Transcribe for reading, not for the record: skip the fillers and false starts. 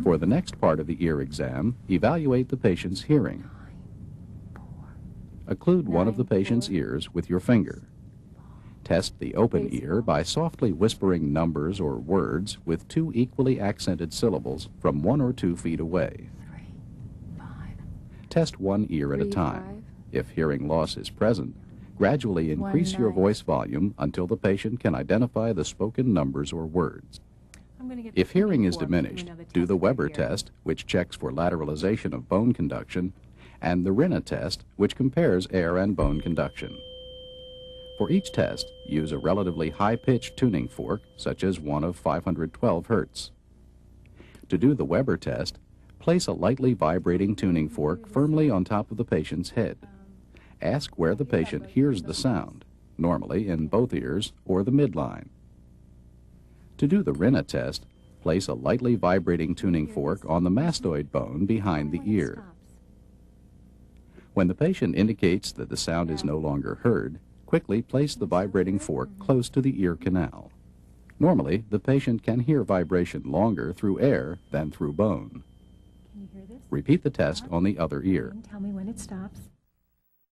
For the next part of the ear exam, evaluate the patient's hearing. Occlude one of the patient's ears with your finger. Test the open ear by softly whispering numbers or words with two equally accented syllables from 1 or 2 feet away. Test one ear at a time. If hearing loss is present, gradually increase your voice volume until the patient can identify the spoken numbers or words. If hearing is diminished, do the Weber test, which checks for lateralization of bone conduction, and the Rinna test, which compares air and bone conduction. For each test, use a relatively high-pitched tuning fork, such as one of 512 Hertz. To do the Weber test, place a lightly vibrating tuning fork firmly on top of the patient's head. Ask where the patient hears the sound, normally in both ears or the midline. To do the Rinna test, place a lightly vibrating tuning fork on the mastoid bone behind the ear. When the patient indicates that the sound is no longer heard, quickly place the vibrating fork close to the ear canal. Normally, the patient can hear vibration longer through air than through bone. Can you hear this? Repeat the test on the other ear. Tell me when it stops.